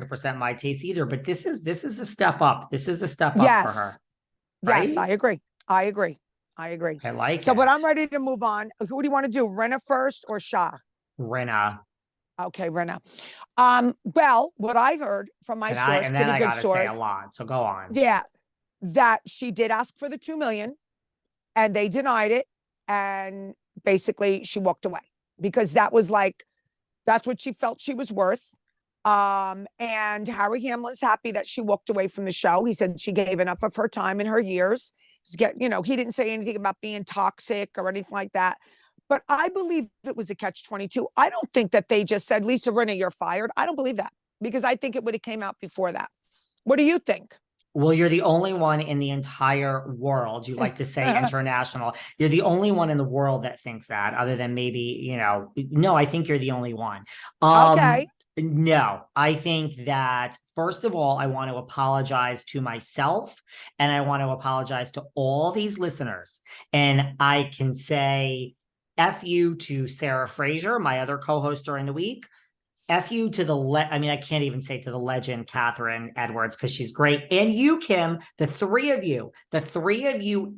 100% my taste either, but this is a step up. This is a step up for her. Yes. Right? Yes, I agree. I agree. I agree. I like So, it. but I'm ready to move on. Who do you want to do? Rinna first or Shah? Rinna. Okay, Rinna. Well, what I heard from my source, And then pretty I good gotta say a source, lot. So go on. yeah, that she did ask for the 2 million and they denied it. And basically she walked away because that was like, that's what she felt she was worth. And Harry Hamlin's happy that she walked away from the show. He said she gave enough of her time in her years. You know, he didn't say anything about being toxic or anything like that. But I believe it was a catch-22. I don't think that they just said, Lisa Rinna, you're fired. I don't believe that because I think it would have came out before that. What do you think? Well, you're the only one in the entire world. You like to say international. You're the only one in the world that thinks that, other than maybe, you know, no, I think you're the only one. Okay. No, I think that, first of all, I want to apologize to myself and I want to apologize to all these listeners. And I can say F you to Sarah Fraser, my other co-host during the week. F you to I mean, I can't even say to the legend, Catherine Edwards, because she's great. And you, Kim, the three of you,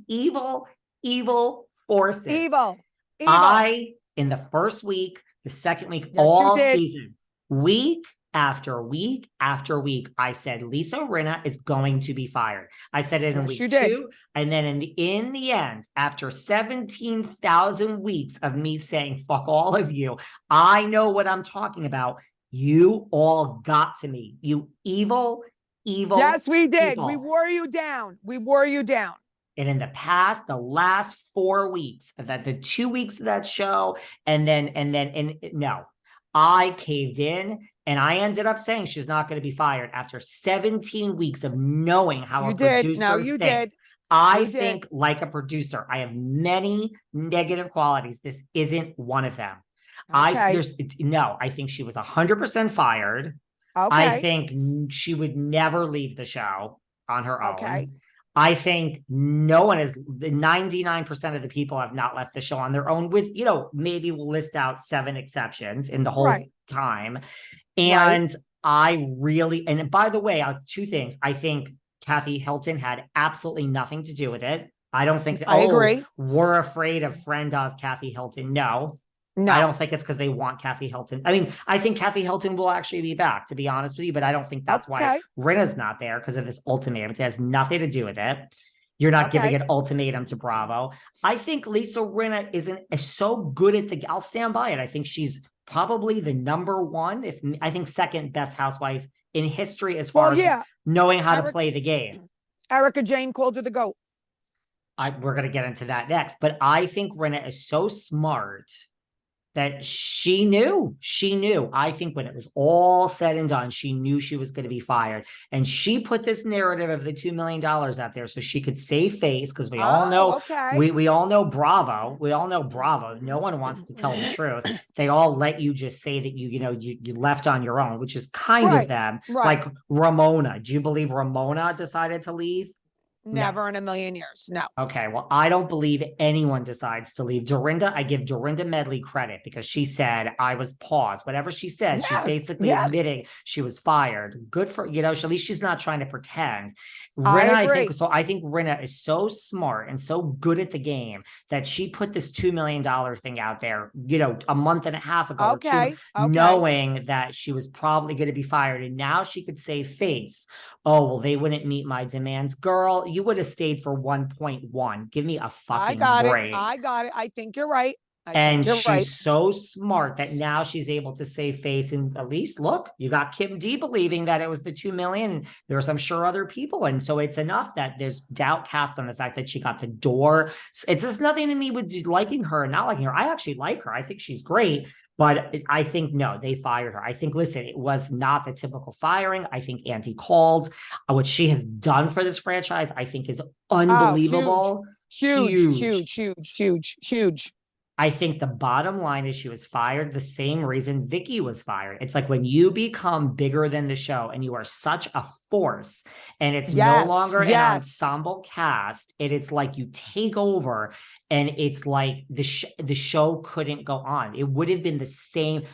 evil, evil forces. Evil. In the first week, the second week, Yes, all season, week after week after week, I said Lisa Rinna is going to be fired. I said it in week 2, and then in the end, after 17,000 weeks of me saying fuck all of you, I know what I'm talking about. You all got to me. You evil. Yes, we did. People. We wore you down. And in the past, the last 4 weeks, the 2 weeks of that show, no, I caved in and I ended up saying she's not going to be fired after 17 weeks of knowing how a producer thinks. I think like a producer. I have many negative qualities. This isn't one of them. Okay. I think she was 100% fired. Okay. I think she would never leave the show on her own. Okay. I think no one is, 99% of the people have not left the show on their own, with, you know, maybe we'll list out 7 exceptions in the whole time. And and by the way, 2 things. I think Kathy Hilton had absolutely nothing to do with it. I don't think I agree. We're afraid of friend of Kathy Hilton. No. I don't think it's because they want Kathy Hilton. I mean, I think Kathy Hilton will actually be back, to be honest with you, but I don't think that's why Rinna's not there, because of this ultimatum. It has nothing to do with it. You're not giving an ultimatum to Bravo. I think Lisa Rinna isn't so good at I'll stand by it. I think she's probably the number 1, I think second best housewife in history as far as knowing how to play the game. Erica Jane called her the GOAT. We're going to get into that next, but I think Rinna is so smart that she knew. I think when it was all said and done, she knew she was going to be fired. And she put this narrative of the $2 million out there so she could save face, because we all know, we all know Bravo. We all know Bravo. No one wants to tell the truth. They all let you just say that you left on your own, which is kind of them. Like Ramona. Do you believe Ramona decided to leave? Never in a million years. No. Okay. Well, I don't believe anyone decides to leave. Dorinda, I give Dorinda Medley credit because she said I was paused. Whatever she said, she's basically admitting she was fired. Good for, at least she's not trying to pretend. Rinna, I think Rinna is so smart and so good at the game that she put this $2 million thing out there, a month and a half ago, knowing that she was probably going to be fired. And now she could save face. Oh, well, they wouldn't meet my demands. Girl, you would have stayed for 1.1. Give me a fucking break. I got it. I think you're right. She's so smart that now she's able to save face. And at least, look, you got Kim D believing that it was the 2 million. There's, I'm sure, other people. And so it's enough that there's doubt cast on the fact that she got the door. It's just nothing to me with liking her and not liking her. I actually like her. I think she's great. But I think, no, they fired her. I think, listen, it was not the typical firing. I think Auntie called. What she has done for this franchise, I think, is unbelievable. Huge. I think the bottom line is she was fired the same reason Vicky was fired. It's like when you become bigger than the show and you are such a force, and it's no Yes, longer an yes. ensemble cast, and it's like you take over, and it's like the show couldn't go on. It would have been the same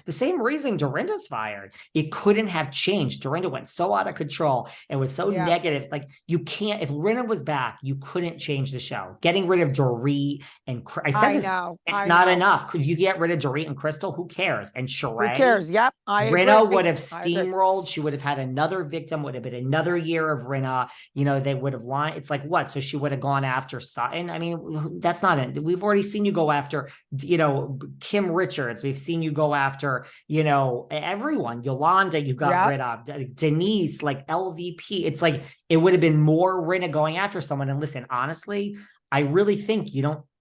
reason Dorinda's fired. It couldn't have changed. Dorinda went so out of control and was so negative. Like, you can't, if Rinna was back, you couldn't change the show. Getting rid of Dorit and I said this, it's not enough. Could you get rid of Dorit and Crystal? Who cares? And Sheree? Who cares? Yep, I agree. Rinna would have steamrolled. She would have had another victim, would have been another year of Rinna. You know, they would have lied. It's like, what? So she would have gone after Sutton. I mean, that's not it. We've already seen you go after, you know, Kim Richards. We've seen you go after, you know, everyone. Yolanda, you got rid of. Denise, like LVP. It's like, it would have been more Rinna going after someone. And listen, honestly, I really think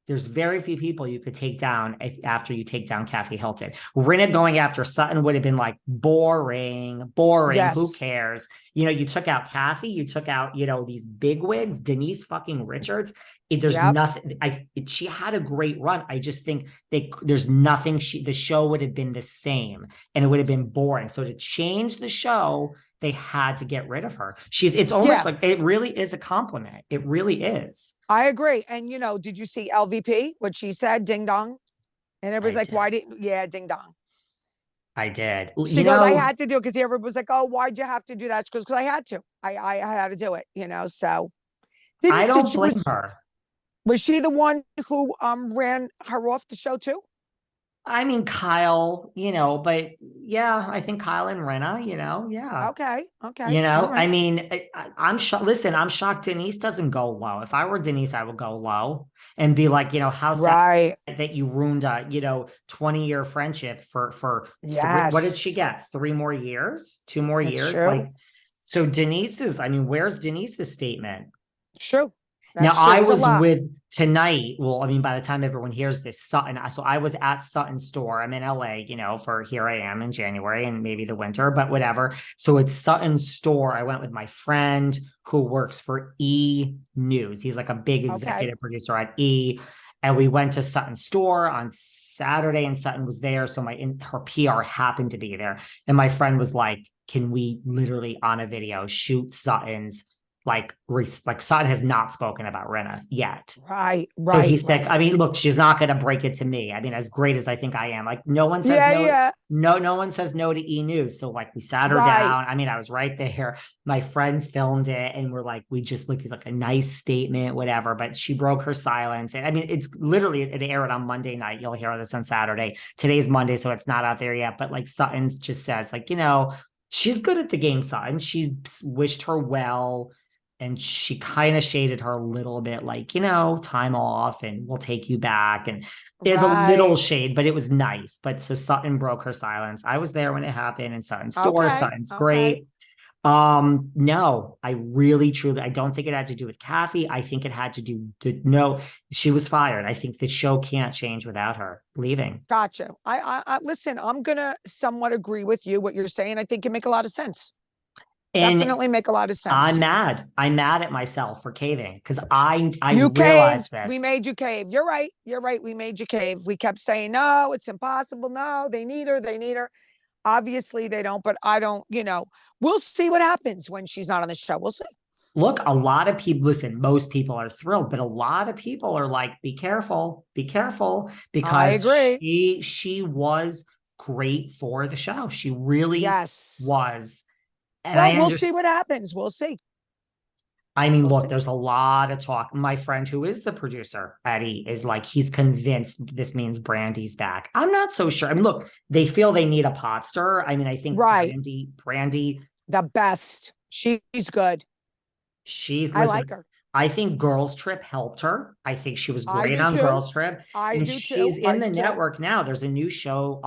there's very few people you could take down after you take down Kathy Hilton. Rinna going after Sutton would have been like boring. Yes. Who cares? You know, you took out Kathy, you took out, you know, these bigwigs, Denise fucking Richards. There's nothing. She had a great run. I just think there's nothing. The show would have been the same, and it would have been boring. So to change the show, they had to get rid of her. It's almost like, it really is a compliment. It really is. I agree. And, you know, did you see LVP, what she said? Ding dong. And everybody's like, ding dong. I did. She goes, I had to do it, because everybody was like, oh, why'd you have to do that? She goes, because I had to. I had to do it, you know, so. I don't blame her. Was she the one who ran her off the show too? I mean, Kyle, you know, but yeah, I think Kyle and Rinna, you know, Okay. You know, I mean, I'm shocked. Listen, I'm shocked Denise doesn't go low. If I were Denise, I would go low and be like, you know, how sad that you ruined a, you know, 20-year friendship for what did she get? 3 more years? 2 more years? True. Like, so Denise's, I mean, where's Denise's statement? True. Now, I was with tonight. Well, I mean, by the time everyone hears this, Sutton. So I was at Sutton's store. I'm in LA, you know, for here I am in January and maybe the winter, but whatever. So it's Sutton's store. I went with my friend who works for E! News. He's like a big executive producer at E! And we went to Sutton's store on Saturday, and Sutton was there. So her PR happened to be there. And my friend was like, can we literally on a video shoot Sutton's, like Sutton has not spoken about Rinna yet. Right. So he said, I mean, look, she's not going to break it to me. I mean, as great as I think I am, like no one says no one says no to E! News. So like we sat her down. I mean, I was right there. My friend filmed it, and we're like, we just looked like a nice statement, whatever, but she broke her silence. And I mean, it's literally, it aired on Monday night. You'll hear this on Saturday. Today's Monday, so it's not out there yet. But like Sutton just says, like, you know, she's good at the game, Sutton. She wished her well. And she kind of shaded her a little bit, like, you know, time off and we'll take you back. And there's a little shade, but it was nice. But so Sutton broke her silence. I was there when it happened in Sutton's store. Sutton's great. No, I really, truly, I don't think it had to do with Kathy. I think it had to do, she was fired. I think the show can't change without her leaving. Gotcha. I listen, I'm going to somewhat agree with you, what you're saying. I think it make a lot of sense. Definitely make a lot of sense. I'm mad at myself for caving, because I realized this. We made you cave. You're right. We made you cave. We kept saying, no, it's impossible. No, they need her. Obviously they don't, but I don't, you know, we'll see what happens when she's not on the show. We'll see. Look, a lot of people, listen, most people are thrilled, but a lot of people are like, be careful, because I agree. She was great for the show. She really was. And we'll see what happens. We'll see. I mean, look, there's a lot of talk. My friend who is the producer at E! is like, he's convinced this means Brandy's back. I'm not so sure. I mean, look, they feel they need a pot stirrer. I mean, I think Brandy, the best. She's good. I like her. I think Girls Trip helped her. I think she was great on Girls Trip. She's in the network now. There's a new show